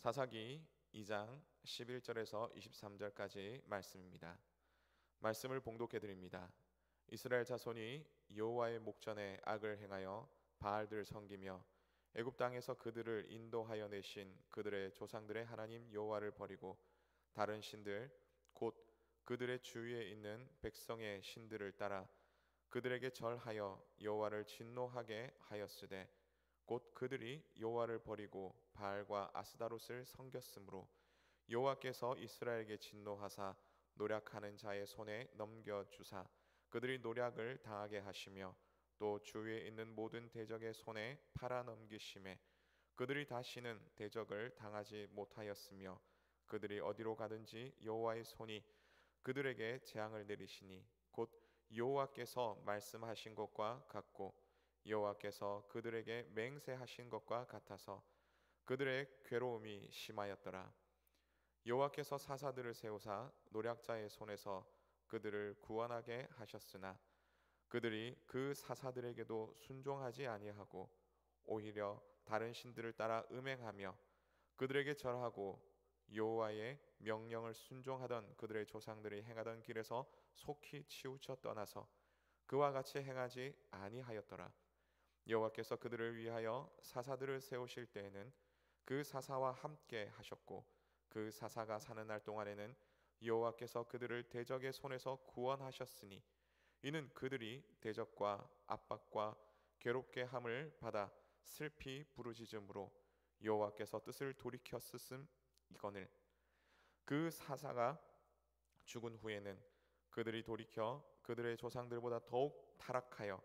사사기 2장 11절에서 23절까지 말씀입니다. 말씀을 봉독해 드립니다. 이스라엘 자손이 여호와의 목전에 악을 행하여 바알들을 섬기며 애굽 땅에서 그들을 인도하여 내신 그들의 조상들의 하나님 여호와를 버리고 다른 신들 곧 그들의 주위에 있는 백성의 신들을 따라 그들에게 절하여 여호와를 진노하게 하였으되 곧 그들이 여호와를 버리고 바알과 아스다롯을 섬겼으므로 여호와께서 이스라엘에게 진노하사 노략하는 자의 손에 넘겨주사 그들이 노략을 당하게 하시며 또 주위에 있는 모든 대적의 손에 팔아 넘기심에 그들이 다시는 대적을 당하지 못하였으며 그들이 어디로 가든지 여호와의 손이 그들에게 재앙을 내리시니 곧 여호와께서 말씀하신 것과 같고 여호와께서 그들에게 맹세하신 것과 같아서 그들의 괴로움이 심하였더라. 여호와께서 사사들을 세우사 노략자의 손에서 그들을 구원하게 하셨으나 그들이 그 사사들에게도 순종하지 아니하고 오히려 다른 신들을 따라 음행하며 그들에게 절하고 여호와의 명령을 순종하던 그들의 조상들이 행하던 길에서 속히 치우쳐 떠나서 그와 같이 행하지 아니하였더라. 여호와께서 그들을 위하여 사사들을 세우실 때에는 그 사사와 함께 하셨고 그 사사가 사는 날 동안에는 여호와께서 그들을 대적의 손에서 구원하셨으니 이는 그들이 대적과 압박과 괴롭게 함을 받아 슬피 부르짖음으로 여호와께서 뜻을 돌이켜 쓰심 이거늘 그 사사가 죽은 후에는 그들이 돌이켜 그들의 조상들보다 더욱 타락하여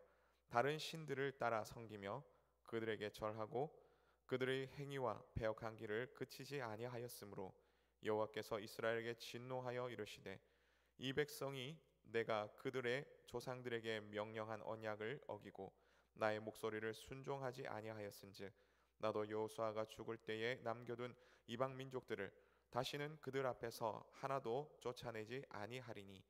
다른 신들을 따라 섬기며 그들에게 절하고 그들의 행위와 배역한 길을 그치지 아니하였으므로 여호와께서 이스라엘에게 진노하여 이르시되 이 백성이 내가 그들의 조상들에게 명령한 언약을 어기고 나의 목소리를 순종하지 아니하였은즉 나도 여호수아가 죽을 때에 남겨둔 이방 민족들을 다시는 그들 앞에서 하나도 쫓아내지 아니하리니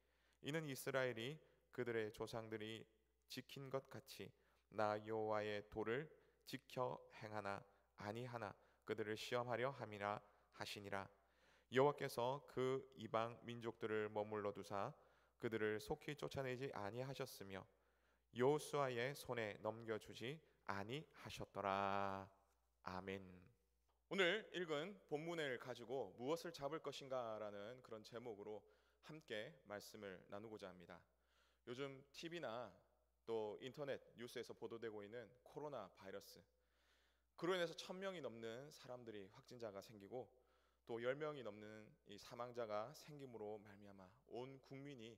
이는 이스라엘이 그들의 조상들이 지킨 것 같이 나 여호와의 도를 지켜 행하나 아니하나 그들을 시험하려 함이라 하시니라. 여호와께서 그 이방 민족들을 머물러 두사 그들을 속히 쫓아내지 아니하셨으며 여호수아의 손에 넘겨주지 아니하셨더라. 아멘. 오늘 읽은 본문을 가지고 무엇을 잡을 것인가라는 그런 제목으로 함께 말씀을 나누고자 합니다. 요즘 TV나 또 인터넷 뉴스에서 보도되고 있는 코로나 바이러스, 그로 인해서 1000명이 넘는 사람들이 확진자가 생기고 또 10명이 넘는 이 사망자가 생김으로 말미암아 온 국민이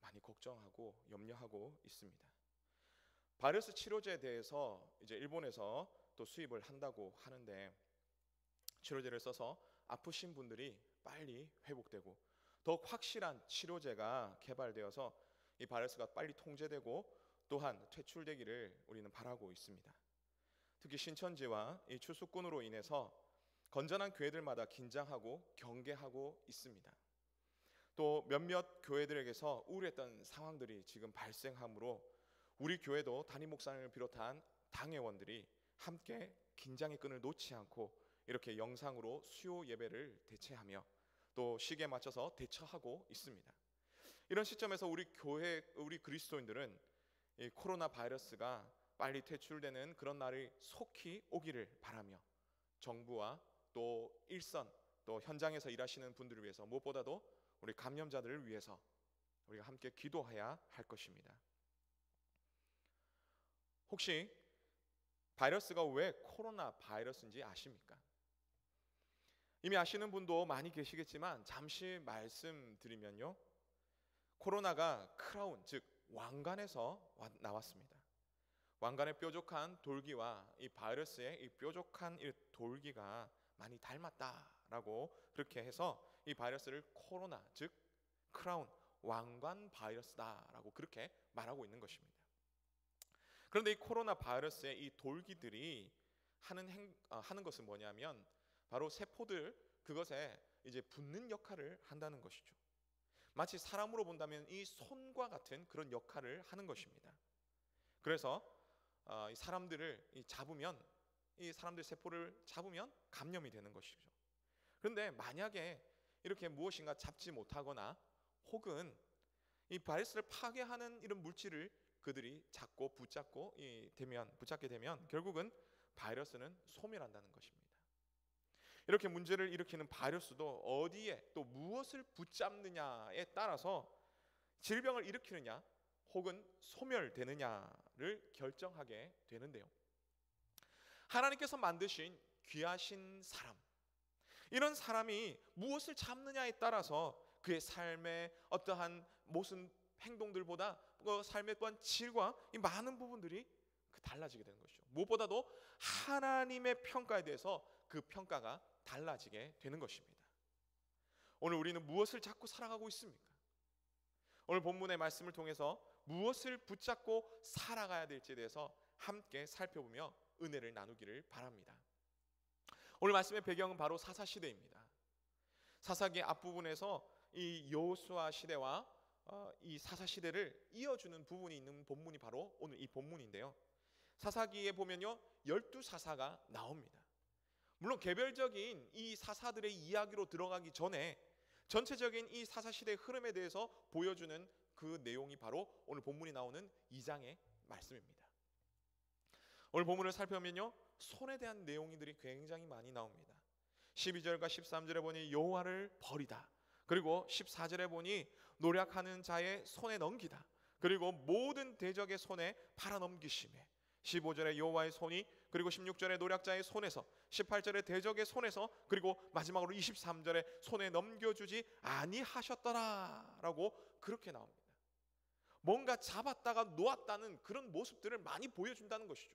많이 걱정하고 염려하고 있습니다. 바이러스 치료제에 대해서 이제 일본에서 또 수입을 한다고 하는데 치료제를 써서 아프신 분들이 빨리 회복되고 더욱 확실한 치료제가 개발되어서 이 바이러스가 빨리 통제되고 또한 퇴출되기를 우리는 바라고 있습니다. 특히 신천지와 이 추수꾼으로 인해서 건전한 교회들마다 긴장하고 경계하고 있습니다. 또 몇몇 교회들에게서 우울했던 상황들이 지금 발생하므로 우리 교회도 담임 목사님을 비롯한 당회원들이 함께 긴장의 끈을 놓지 않고 이렇게 영상으로 수요 예배를 대체하며 또 시기에 맞춰서 대처하고 있습니다. 이런 시점에서 우리 교회, 우리 그리스도인들은 이 코로나 바이러스가 빨리 퇴출되는 그런 날이 속히 오기를 바라며 정부와 또 일선 또 현장에서 일하시는 분들을 위해서 무엇보다도 우리 감염자들을 위해서 우리가 함께 기도해야 할 것입니다. 혹시 바이러스가 왜 코로나 바이러스인지 아십니까? 이미 아시는 분도 많이 계시겠지만 잠시 말씀드리면요, 코로나가 크라운 즉 왕관에서 나왔습니다. 왕관의 뾰족한 돌기와 이 바이러스의 이 뾰족한 이 돌기가 많이 닮았다라고 그렇게 해서 이 바이러스를 코로나 즉 크라운 왕관 바이러스다라고 그렇게 말하고 있는 것입니다. 그런데 이 코로나 바이러스의 이 돌기들이 하는 것은 뭐냐면 바로 세포들 그것에 이제 붙는 역할을 한다는 것이죠. 마치 사람으로 본다면 이 손과 같은 그런 역할을 하는 것입니다. 그래서 이 사람들을 잡으면 이 사람들 세포를 잡으면 감염이 되는 것이죠. 그런데 만약에 이렇게 무엇인가 잡지 못하거나 혹은 이 바이러스를 파괴하는 이런 물질을 그들이 붙잡게 되면 결국은 바이러스는 소멸한다는 것입니다. 이렇게 문제를 일으키는 바이러스도 어디에 또 무엇을 붙잡느냐에 따라서 질병을 일으키느냐 혹은 소멸되느냐를 결정하게 되는데요. 하나님께서 만드신 귀하신 사람, 이런 사람이 무엇을 잡느냐에 따라서 그의 삶의 어떠한 모습 행동들보다 그 삶의 또한 질과 이 많은 부분들이 달라지게 되는 것이죠. 무엇보다도 하나님의 평가에 대해서 그 평가가 달라지게 되는 것입니다. 오늘 우리는 무엇을 잡고 살아가고 있습니까? 오늘 본문의 말씀을 통해서 무엇을 붙잡고 살아가야 될지에 대해서 함께 살펴보며 은혜를 나누기를 바랍니다. 오늘 말씀의 배경은 바로 사사시대입니다. 사사기 앞부분에서 이 여호수아 시대와 이 사사시대를 이어주는 부분이 있는 본문이 바로 오늘 이 본문인데요. 사사기에 보면요 12사사가 나옵니다. 물론 개별적인 이 사사들의 이야기로 들어가기 전에 전체적인 이 사사시대의 흐름에 대해서 보여주는 그 내용이 바로 오늘 본문이 나오는 2장의 말씀입니다. 오늘 본문을 살펴보면요 손에 대한 내용들이 굉장히 많이 나옵니다. 12절과 13절에 보니 여호와를 버리다, 그리고 14절에 보니 노력하는 자의 손에 넘기다, 그리고 모든 대적의 손에 팔아넘기심에, 15절에 여호와의 손이, 그리고 16절에 노략자의 손에서, 18절에 대적의 손에서, 그리고 마지막으로 23절에 손에 넘겨주지 아니하셨더라라고 그렇게 나옵니다. 뭔가 잡았다가 놓았다는 그런 모습들을 많이 보여준다는 것이죠.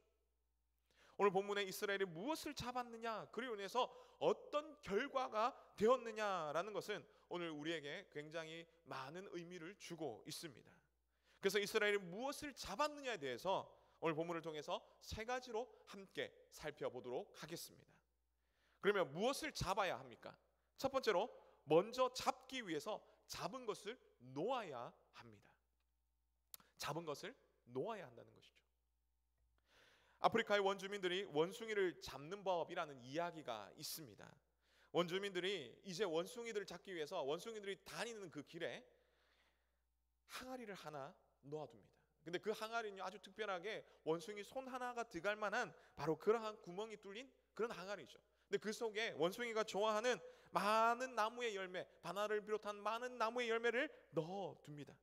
오늘 본문에 이스라엘이 무엇을 잡았느냐, 그리고 인해서 어떤 결과가 되었느냐라는 것은 오늘 우리에게 굉장히 많은 의미를 주고 있습니다. 그래서 이스라엘이 무엇을 잡았느냐에 대해서 오늘 본문을 통해서 세 가지로 함께 살펴보도록 하겠습니다. 그러면 무엇을 잡아야 합니까? 첫 번째로 먼저 잡기 위해서 잡은 것을 놓아야 합니다. 잡은 것을 놓아야 한다는 것이죠. 아프리카의 원주민들이 원숭이를 잡는 법이라는 이야기가 있습니다. 원주민들이 이제 원숭이들을 잡기 위해서 원숭이들이 다니는 그 길에 항아리를 하나 놓아둡니다. 근데 그 항아리는 아주 특별하게 원숭이 손 하나가 들어갈 만한 바로 그러한 구멍이 뚫린 그런 항아리죠. 근데 그 속에 원숭이가 좋아하는 많은 나무의 열매, 바나나를 비롯한 많은 나무의 열매를 넣어둡니다.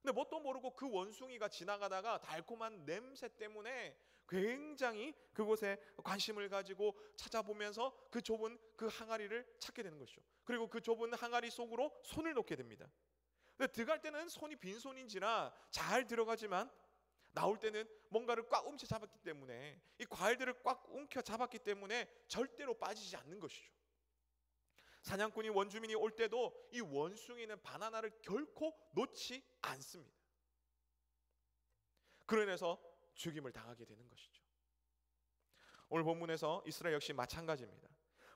근데 뭣도 모르고 그 원숭이가 지나가다가 달콤한 냄새 때문에 굉장히 그곳에 관심을 가지고 찾아보면서 그 좁은 그 항아리를 찾게 되는 것이죠. 그리고 그 좁은 항아리 속으로 손을 놓게 됩니다. 근데 들어갈 때는 손이 빈손인지라 잘 들어가지만 나올 때는 뭔가를 꽉 움켜 잡았기 때문에, 이 과일들을 꽉 움켜 잡았기 때문에 절대로 빠지지 않는 것이죠. 사냥꾼이 원주민이 올 때도 이 원숭이는 바나나를 결코 놓지 않습니다. 그로 인해서 죽임을 당하게 되는 것이죠. 오늘 본문에서 이스라엘 역시 마찬가지입니다.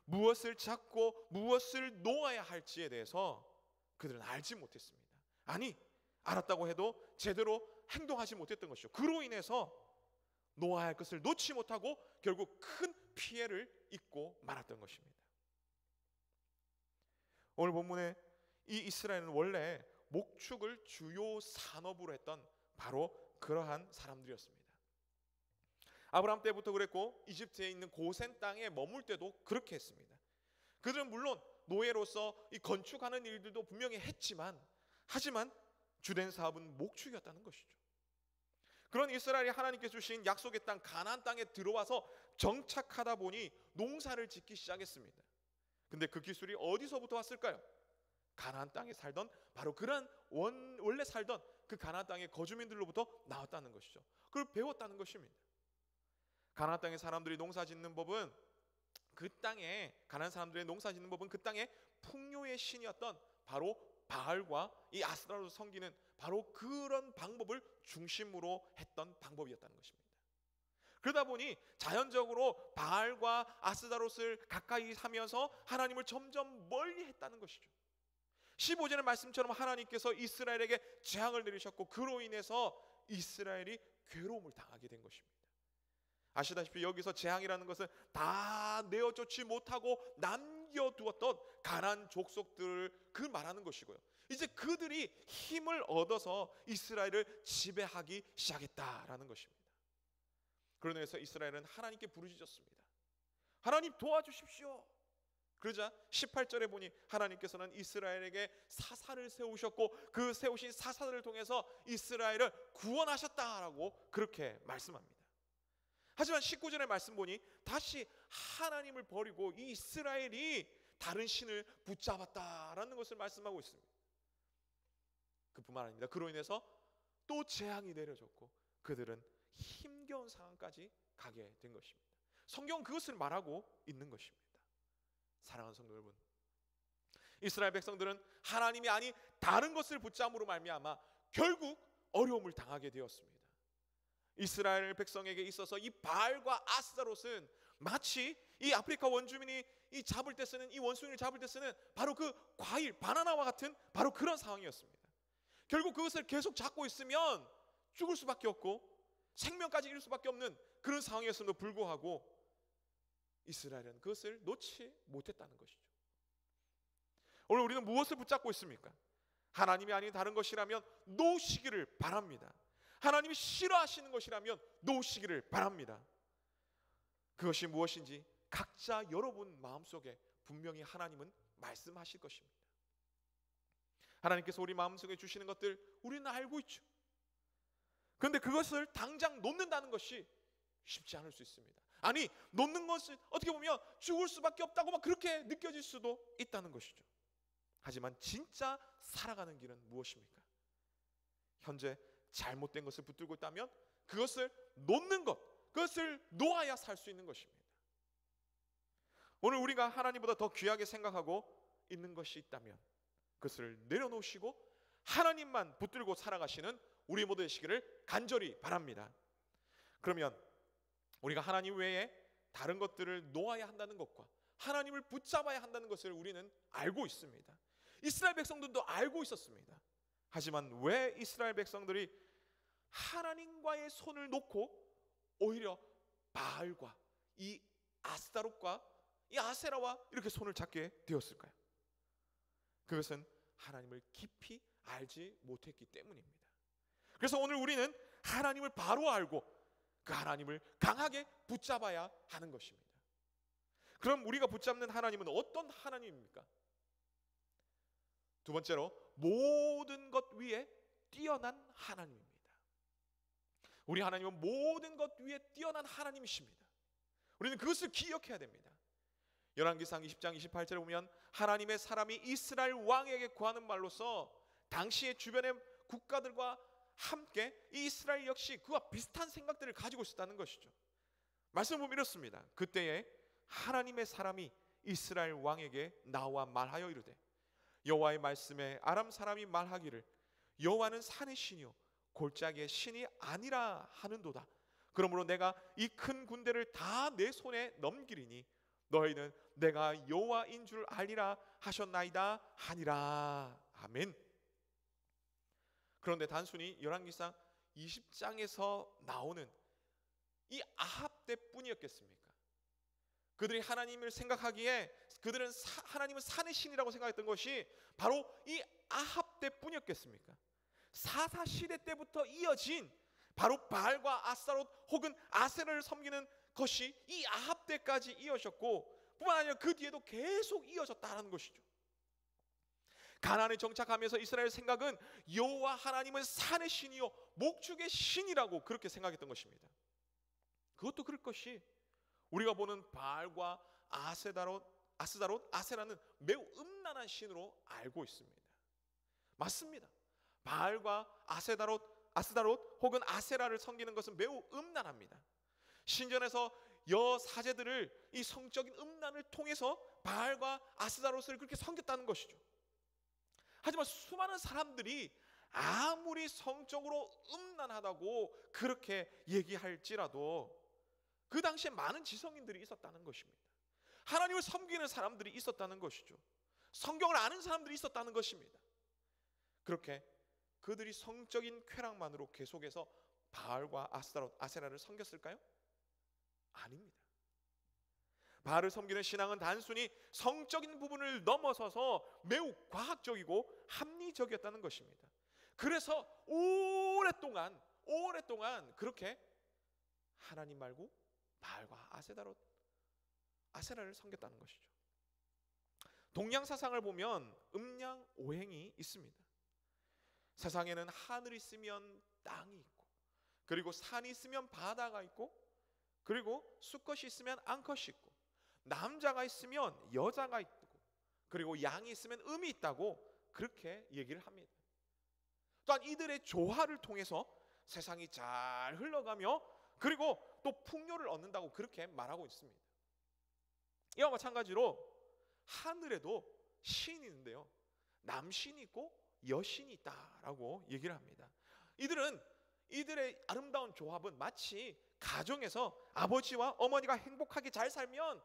무엇을 잡고 무엇을 놓아야 할지에 대해서 그들은 알지 못했습니다. 아니, 알았다고 해도 제대로 행동하지 못했던 것이죠. 그로 인해서 놓아야 할 것을 놓지 못하고 결국 큰 피해를 입고 말았던 것입니다. 오늘 본문에 이 이스라엘은 원래 목축을 주요 산업으로 했던 바로 그러한 사람들이었습니다. 아브라함 때부터 그랬고 이집트에 있는 고센 땅에 머물 때도 그렇게 했습니다. 그들은 물론 노예로서 이 건축하는 일들도 분명히 했지만, 하지만 주된 사업은 목축이었다는 것이죠. 그런 이스라엘이 하나님께 주신 약속의 땅 가나안 땅에 들어와서 정착하다 보니 농사를 짓기 시작했습니다. 근데 그 기술이 어디서부터 왔을까요? 가나안 땅에 살던 바로 그런 원래 살던 그 가나안 땅의 거주민들로부터 나왔다는 것이죠. 그걸 배웠다는 것입니다. 가나안 땅의 사람들이 농사 짓는 법은 그 땅에 가나안 사람들의 농사 짓는 법은 그 땅의 풍요의 신이었던 바로 바알과 이 아스타로를 섬기는 바로 그런 방법을 중심으로 했던 방법이었다는 것입니다. 그러다 보니 자연적으로 바알과 아스타롯을 가까이 하면서 하나님을 점점 멀리 했다는 것이죠. 15절의 말씀처럼 하나님께서 이스라엘에게 재앙을 내리셨고 그로 인해서 이스라엘이 괴로움을 당하게 된 것입니다. 아시다시피 여기서 재앙이라는 것은 다 내어쫓지 못하고 남겨두었던 가나안 족속들을 그 말하는 것이고요. 이제 그들이 힘을 얻어서 이스라엘을 지배하기 시작했다라는 것입니다. 그러나 해서 이스라엘은 하나님께 부르짖었습니다. 하나님 도와주십시오. 그러자 18절에 보니 하나님께서는 이스라엘에게 사사를 세우셨고 그 세우신 사사들을 통해서 이스라엘을 구원하셨다라고 그렇게 말씀합니다. 하지만 19절의 말씀 보니 다시 하나님을 버리고 이 이스라엘이 다른 신을 붙잡았다라는 것을 말씀하고 있습니다. 그뿐만 아닙니다. 그로 인해서 또 재앙이 내려졌고 그들은 힘겨운 상황까지 가게 된 것입니다. 성경은 그것을 말하고 있는 것입니다. 사랑하는 성도 여러분, 이스라엘 백성들은 하나님이 아닌 다른 것을 붙잡음으로 말미암아 결국 어려움을 당하게 되었습니다. 이스라엘 백성에게 있어서 이 바알과 아스타롯은 마치 이 아프리카 원주민이 이 잡을 때 쓰는 이 원숭이를 잡을 때 쓰는 바로 그 과일 바나나와 같은 바로 그런 상황이었습니다. 결국 그것을 계속 잡고 있으면 죽을 수밖에 없고 생명까지 잃을 수밖에 없는 그런 상황이었음에도 불구하고 이스라엘은 그것을 놓지 못했다는 것이죠. 오늘 우리는 무엇을 붙잡고 있습니까? 하나님이 아닌 다른 것이라면 놓으시기를 바랍니다. 하나님이 싫어하시는 것이라면 놓으시기를 바랍니다. 그것이 무엇인지 각자 여러분 마음속에 분명히 하나님은 말씀하실 것입니다. 하나님께서 우리 마음속에 주시는 것들 우리는 알고 있죠. 그런데 그것을 당장 놓는다는 것이 쉽지 않을 수 있습니다. 아니, 놓는 것은 어떻게 보면 죽을 수밖에 없다고 막 그렇게 느껴질 수도 있다는 것이죠. 하지만 진짜 살아가는 길은 무엇입니까? 현재 잘못된 것을 붙들고 있다면 그것을 놓는 것, 그것을 놓아야 살 수 있는 것입니다. 오늘 우리가 하나님보다 더 귀하게 생각하고 있는 것이 있다면 그것을 내려놓으시고 하나님만 붙들고 살아가시는 우리 모두 되시기를 간절히 바랍니다. 그러면 우리가 하나님 외에 다른 것들을 놓아야 한다는 것과 하나님을 붙잡아야 한다는 것을 우리는 알고 있습니다. 이스라엘 백성들도 알고 있었습니다. 하지만 왜 이스라엘 백성들이 하나님과의 손을 놓고 오히려 바알과 이 아스타롯과 이 아세라와 이렇게 손을 잡게 되었을까요? 그것은 하나님을 깊이 알지 못했기 때문입니다. 그래서 오늘 우리는 하나님을 바로 알고 그 하나님을 강하게 붙잡아야 하는 것입니다. 그럼 우리가 붙잡는 하나님은 어떤 하나님입니까? 두 번째로 모든 것 위에 뛰어난 하나님입니다. 우리 하나님은 모든 것 위에 뛰어난 하나님이십니다. 우리는 그것을 기억해야 됩니다. 열왕기상 20장 28절에 보면 하나님의 사람이 이스라엘 왕에게 구하는 말로서 당시의 주변의 국가들과 함께 이 이스라엘 역시 그와 비슷한 생각들을 가지고 있었다는 것이죠. 말씀 보면 이렇습니다. 그때에 하나님의 사람이 이스라엘 왕에게 나와 말하여 이르되 여호와의 말씀에 아람 사람이 말하기를 여호와는 산의 신이요 골짜기의 신이 아니라 하는도다. 그러므로 내가 이 큰 군대를 다 내 손에 넘기리니 너희는 내가 여호와인 줄 알리라 하셨나이다 하니라. 아멘. 그런데 단순히 열왕기상 20장에서 나오는 이 아합 때뿐이었겠습니까? 그들이 하나님을 생각하기에 그들은 하나님은 산의 신이라고 생각했던 것이 바로 이 아합 때뿐이었겠습니까? 사사 시대 때부터 이어진 바로 바알과 아스타롯 혹은 아세라를 섬기는 것이 이 아합 때까지 이어졌고 뿐만 아니라 그 뒤에도 계속 이어졌다는 것이죠. 가나안에 정착하면서 이스라엘 생각은 여호와 하나님은 산의 신이요 목축의 신이라고 그렇게 생각했던 것입니다. 그것도 그럴 것이 우리가 보는 바알과 아스다롯, 아세라는 매우 음란한 신으로 알고 있습니다. 맞습니다. 바알과 아스다롯 혹은 아세라를 섬기는 것은 매우 음란합니다. 신전에서 여사제들을 이 성적인 음란을 통해서 바알과 아스다롯을 그렇게 섬겼다는 것이죠. 하지만 수많은 사람들이 아무리 성적으로 음란하다고 그렇게 얘기할지라도 그 당시에 많은 지성인들이 있었다는 것입니다. 하나님을 섬기는 사람들이 있었다는 것이죠. 성경을 아는 사람들이 있었다는 것입니다. 그렇게 그들이 성적인 쾌락만으로 계속해서 바알과 아스타롯, 아세라를 섬겼을까요? 아닙니다. 바알을 섬기는 신앙은 단순히 성적인 부분을 넘어서서 매우 과학적이고 합리적이었다는 것입니다. 그래서 오랫동안 그렇게 하나님 말고 바알과 아세라를 섬겼다는 것이죠. 동양 사상을 보면 음양오행이 있습니다. 세상에는 하늘이 있으면 땅이 있고, 그리고 산이 있으면 바다가 있고, 그리고 수컷이 있으면 암컷이 있고, 남자가 있으면 여자가 있고, 그리고 양이 있으면 음이 있다고 그렇게 얘기를 합니다. 또한 이들의 조화를 통해서 세상이 잘 흘러가며 그리고 또 풍요를 얻는다고 그렇게 말하고 있습니다. 이와 마찬가지로 하늘에도 신이 있는데요, 남신이 있고 여신이 있다라고 얘기를 합니다. 이들의 아름다운 조합은 마치 가정에서 아버지와 어머니가 행복하게 잘 살면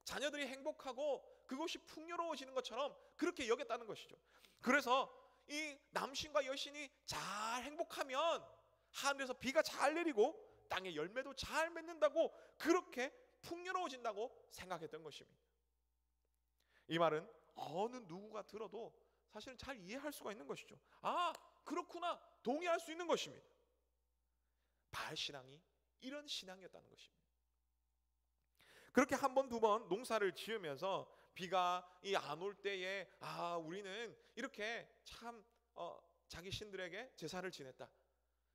자녀들이 행복하고 그것이 풍요로워지는 것처럼 그렇게 여겼다는 것이죠. 그래서 이 남신과 여신이 잘 행복하면 하늘에서 비가 잘 내리고 땅에 열매도 잘 맺는다고, 그렇게 풍요로워진다고 생각했던 것입니다. 이 말은 어느 누구가 들어도 사실은 잘 이해할 수가 있는 것이죠. 아, 그렇구나, 동의할 수 있는 것입니다. 바알 신앙이 이런 신앙이었다는 것입니다. 그렇게 한 번, 두 번 농사를 지으면서 비가 안 올 때에 우리는 이렇게 참 자기 신들에게 제사를 지냈다.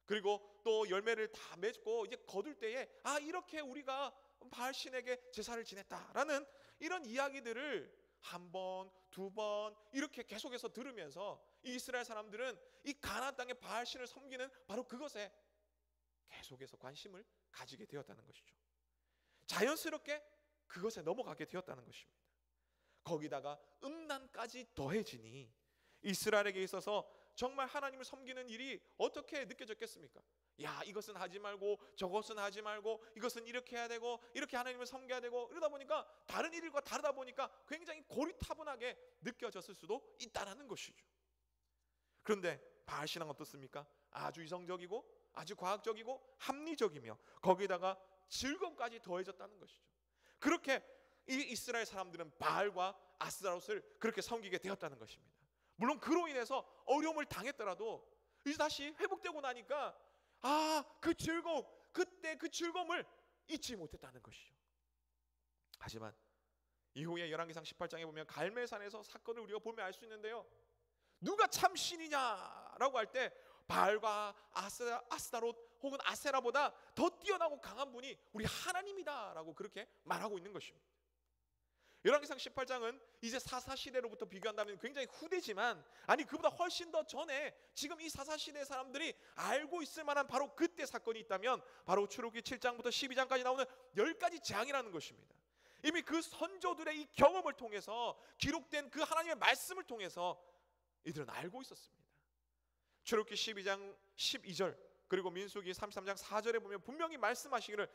그리고 또 열매를 다 맺고 이제 거둘 때에 이렇게 우리가 바알 신에게 제사를 지냈다라는 이런 이야기들을 한 번, 두 번 이렇게 계속해서 들으면서 이 이스라엘 사람들은 이 가나안 땅의 바알 신을 섬기는 바로 그것에 계속해서 관심을 가지게 되었다는 것이죠. 자연스럽게 그것에 넘어가게 되었다는 것입니다. 거기다가 음란까지 더해지니 이스라엘에게 있어서 정말 하나님을 섬기는 일이 어떻게 느껴졌겠습니까? 야, 이것은 하지 말고 저것은 하지 말고 이것은 이렇게 해야 되고 이렇게 하나님을 섬겨야 되고, 이러다 보니까 다른 일과 다르다 보니까 굉장히 고리타분하게 느껴졌을 수도 있다는 것이죠. 그런데 바알 신앙은 어떻습니까? 아주 이성적이고 아주 과학적이고 합리적이며 거기다가 즐거움까지 더해졌다는 것이죠. 그렇게 이 이스라엘 사람들은 바알과 아스타롯을 그렇게 섬기게 되었다는 것입니다. 물론 그로 인해서 어려움을 당했더라도 이제 다시 회복되고 나니까 그 즐거움, 그때 그 즐거움을 잊지 못했다는 것이죠. 하지만 이후에 열왕기상 18장에 보면 갈멜산에서 사건을 우리가 보면 알 수 있는데요, 누가 참 신이냐라고 할 때 바알과 아스타롯 혹은 아세라보다 더 뛰어나고 강한 분이 우리 하나님이다라고 그렇게 말하고 있는 것입니다. 열왕기상 18장은 이제 사사시대로부터 비교한다면 굉장히 후대지만, 그보다 훨씬 더 전에 지금 이 사사시대 사람들이 알고 있을 만한 바로 그때 사건이 있다면 바로 출애굽기 7장부터 12장까지 나오는 10가지 재앙이라는 것입니다. 이미 그 선조들의 이 경험을 통해서 기록된 그 하나님의 말씀을 통해서 이들은 알고 있었습니다. 출애굽기 12장 12절 그리고 민수기 33장 4절에 보면 분명히 말씀하시기를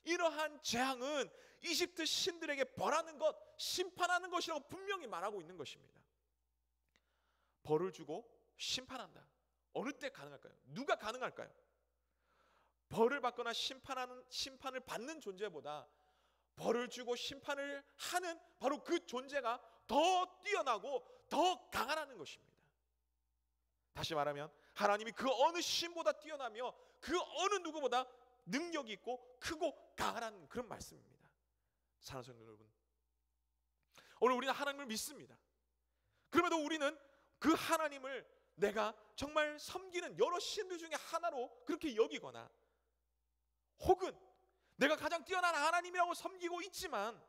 이러한 재앙은 이집트 신들에게 벌하는 것, 심판하는 것이라고 분명히 말하고 있는 것입니다. 벌을 주고 심판한다. 어느 때 가능할까요? 누가 가능할까요? 벌을 받거나 심판을 받는 존재보다 벌을 주고 심판을 하는 바로 그 존재가 더 뛰어나고 더 강하다는 것입니다. 다시 말하면 하나님이 그 어느 신보다 뛰어나며 그 어느 누구보다 능력이 있고 크고 강한 그런 말씀입니다. 사랑하는 성도 여러분, 오늘 우리는 하나님을 믿습니다. 그럼에도 우리는 그 하나님을 내가 정말 섬기는 여러 신들 중에 하나로 그렇게 여기거나, 혹은 내가 가장 뛰어난 하나님이라고 섬기고 있지만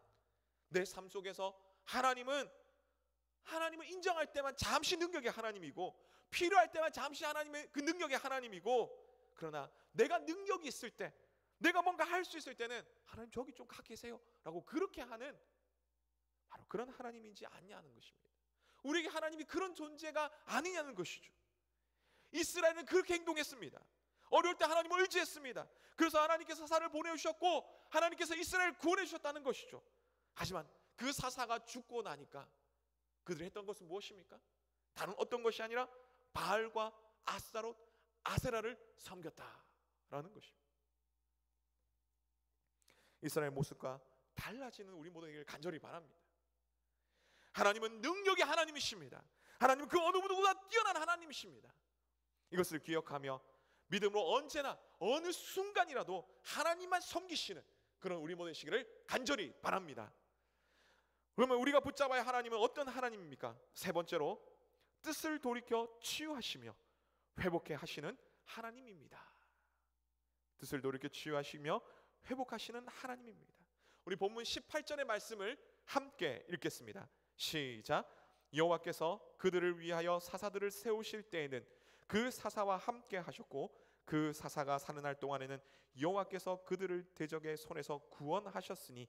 내 삶 속에서 하나님은 인정할 때만 잠시 능력의 하나님이고 필요할 때만 잠시 하나님의 그 능력의 하나님이고, 그러나 내가 능력이 있을 때, 내가 뭔가 할 수 있을 때는 하나님 저기 좀 가 계세요 라고 그렇게 하는 바로 그런 하나님인지 아니냐는 것입니다. 우리에게 하나님이 그런 존재가 아니냐는 것이죠. 이스라엘은 그렇게 행동했습니다. 어려울 때 하나님을 의지했습니다. 그래서 하나님께서 사사를 보내주셨고 하나님께서 이스라엘을 구원해 주셨다는 것이죠. 하지만 그 사사가 죽고 나니까 그들이 했던 것은 무엇입니까? 다른 어떤 것이 아니라 바알과 아스타롯, 아세라를 섬겼다라는 것입니다. 이스라엘 모습과 달라지는 우리 모두에게 간절히 바랍니다. 하나님은 능력의 하나님이십니다. 하나님은 그 어느 누구보다 뛰어난 하나님이십니다. 이것을 기억하며 믿음으로 언제나 어느 순간이라도 하나님만 섬기시는 그런 우리 모두의 시기를 간절히 바랍니다. 그러면 우리가 붙잡아야 하나님은 어떤 하나님입니까? 세 번째로 뜻을 돌이켜 치유하시며 회복해 하시는 하나님입니다. 뜻을 돌이켜 치유하시며 회복하시는 하나님입니다. 우리 본문 18절의 말씀을 함께 읽겠습니다. 시작. 여호와께서 그들을 위하여 사사들을 세우실 때에는 그 사사와 함께 하셨고 그 사사가 사는 날 동안에는 여호와께서 그들을 대적의 손에서 구원하셨으니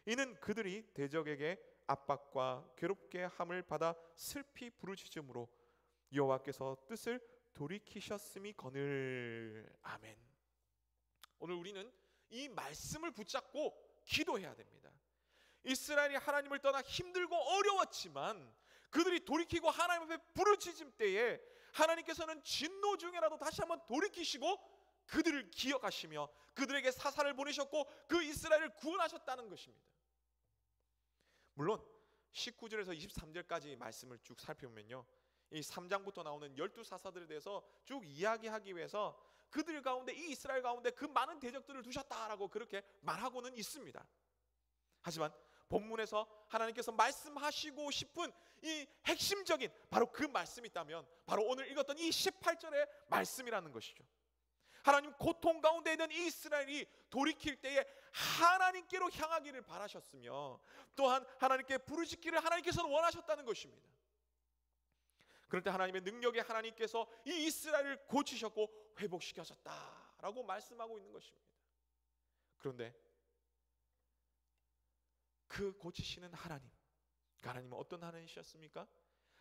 이는 그들이 대적에게 압박과 괴롭게 함을 받아 슬피 부르짖음으로 여호와께서 뜻을 돌이키셨음이거늘. 아멘. 오늘 우리는 이 말씀을 붙잡고 기도해야 됩니다. 이스라엘이 하나님을 떠나 힘들고 어려웠지만 그들이 돌이키고 하나님 앞에 부르짖을 때에 하나님께서는 진노 중에라도 다시 한번 돌이키시고 그들을 기억하시며 그들에게 사사를 보내셨고 그 이스라엘을 구원하셨다는 것입니다. 물론 19절에서 23절까지 말씀을 쭉 살펴보면요, 이 3장부터 나오는 12사사들에 대해서 쭉 이야기하기 위해서 그들 가운데, 이 이스라엘 가운데 그 많은 대적들을 두셨다라고 그렇게 말하고는 있습니다. 하지만 본문에서 하나님께서 말씀하시고 싶은 이 핵심적인 바로 그 말씀이 있다면 바로 오늘 읽었던 이 18절의 말씀이라는 것이죠. 하나님 고통 가운데 있는 이 이스라엘이 돌이킬 때에 하나님께로 향하기를 바라셨으며 또한 하나님께 부르짖기를 하나님께서는 원하셨다는 것입니다. 그럴 때 하나님의 능력의 하나님께서 이 이스라엘을 고치셨고 회복시켜셨다라고 말씀하고 있는 것입니다. 그런데 그 고치시는 하나님, 그 하나님은 어떤 하나님이셨습니까?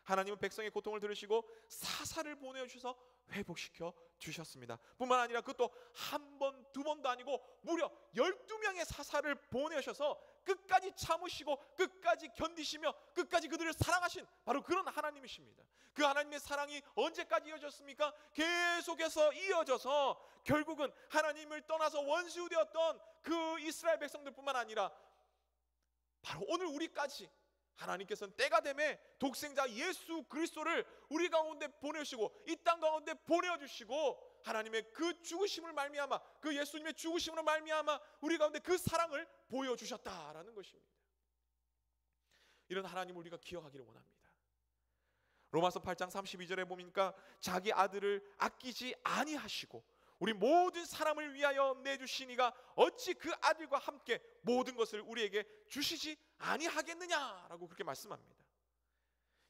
하나님은 백성의 고통을 들으시고 사사를 보내주셔서 회복시켜 주셨습니다. 뿐만 아니라 그것도 한 번, 두 번도 아니고 무려 12명의 사사를 보내셔서 끝까지 참으시고 끝까지 견디시며 끝까지 그들을 사랑하신 바로 그런 하나님이십니다. 그 하나님의 사랑이 언제까지 이어졌습니까? 계속해서 이어져서 결국은 하나님을 떠나서 원수 되었던 그 이스라엘 백성들뿐만 아니라 바로 오늘 우리까지 하나님께서는 때가 되매 독생자 예수 그리스도를 우리 가운데 보내시고 이 땅 가운데 보내주시고 하나님의 그 죽으심을 말미암아, 그 예수님의 죽으심으로 말미암아 우리 가운데 그 사랑을 보여주셨다라는 것입니다. 이런 하나님을 우리가 기억하기를 원합니다. 로마서 8장 32절에 보니까 자기 아들을 아끼지 아니하시고 우리 모든 사람을 위하여 내주시니가 어찌 그 아들과 함께 모든 것을 우리에게 주시지 아니하겠느냐라고 그렇게 말씀합니다.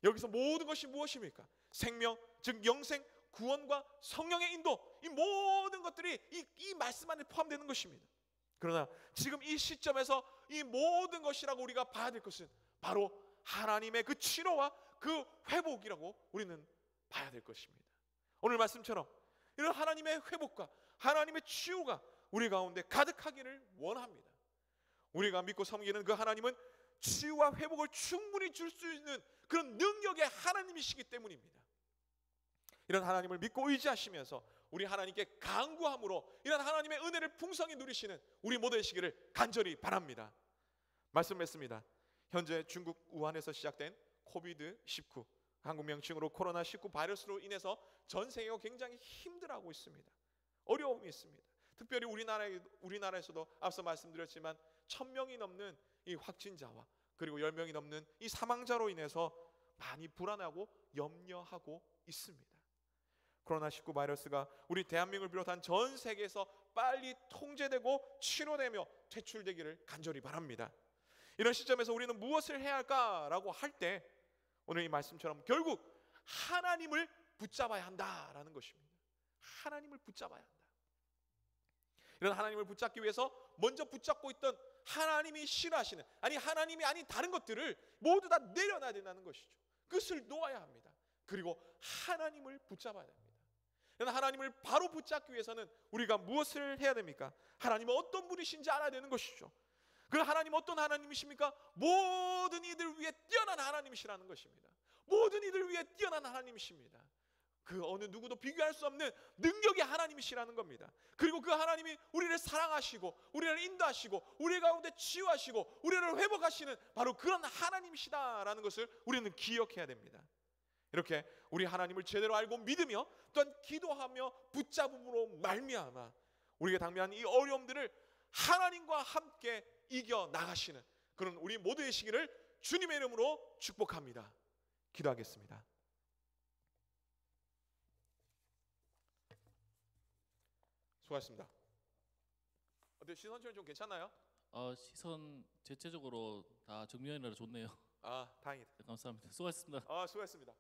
여기서 모든 것이 무엇입니까? 생명, 즉 영생, 구원과 성령의 인도, 이 모든 것들이 이 말씀 안에 포함되는 것입니다. 그러나 지금 이 시점에서 이 모든 것이라고 우리가 봐야 될 것은 바로 하나님의 그 치료와 그 회복이라고 우리는 봐야 될 것입니다. 오늘 말씀처럼 이런 하나님의 회복과 하나님의 치유가 우리 가운데 가득하기를 원합니다. 우리가 믿고 섬기는 그 하나님은 치유와 회복을 충분히 줄 수 있는 그런 능력의 하나님이시기 때문입니다. 이런 하나님을 믿고 의지하시면서 우리 하나님께 간구함으로 이런 하나님의 은혜를 풍성히 누리시는 우리 모두 되시기를 간절히 바랍니다. 말씀 맺습니다. 현재 중국 우한에서 시작된 코비드-19, 한국 명칭으로 코로나19 바이러스로 인해서 전 세계가 굉장히 힘들어하고 있습니다. 어려움이 있습니다. 특별히 우리나라에서도 앞서 말씀드렸지만 1000명이 넘는 이 확진자와 그리고 10명이 넘는 이 사망자로 인해서 많이 불안하고 염려하고 있습니다. 코로나19 바이러스가 우리 대한민국을 비롯한 전 세계에서 빨리 통제되고 치료되며 퇴출되기를 간절히 바랍니다. 이런 시점에서 우리는 무엇을 해야 할까라고 할 때 오늘 이 말씀처럼 결국 하나님을 붙잡아야 한다라는 것입니다. 하나님을 붙잡아야 한다. 이런 하나님을 붙잡기 위해서 먼저 붙잡고 있던 하나님이 싫어하시는, 아니 하나님이 아닌 다른 것들을 모두 다 내려놔야 된다는 것이죠. 그것을 놓아야 합니다. 그리고 하나님을 붙잡아야 됩니다. 그러나 하나님을 바로 붙잡기 위해서는 우리가 무엇을 해야 됩니까? 하나님은 어떤 분이신지 알아야 되는 것이죠. 그 하나님 어떤 하나님이십니까? 모든 이들 위에 뛰어난 하나님이시라는 것입니다. 모든 이들 위에 뛰어난 하나님이십니다. 그 어느 누구도 비교할 수 없는 능력의 하나님이시라는 겁니다. 그리고 그 하나님이 우리를 사랑하시고 우리를 인도하시고 우리 가운데 치유하시고 우리를 회복하시는 바로 그런 하나님이시다라는 것을 우리는 기억해야 됩니다. 이렇게 우리 하나님을 제대로 알고 믿으며 또한 기도하며 붙잡음으로 말미암아 우리에게 당면한 이 어려움들을 하나님과 함께 이겨 나가시는 그런 우리 모두의 시기를 주님의 이름으로 축복합니다. 기도하겠습니다. 수고하셨습니다. 어때 시선 처리 좀 괜찮나요? 시선 전체적으로 다 정면이라 좋네요. 다행이다. 감사합니다. 수고하셨습니다. 수고하셨습니다.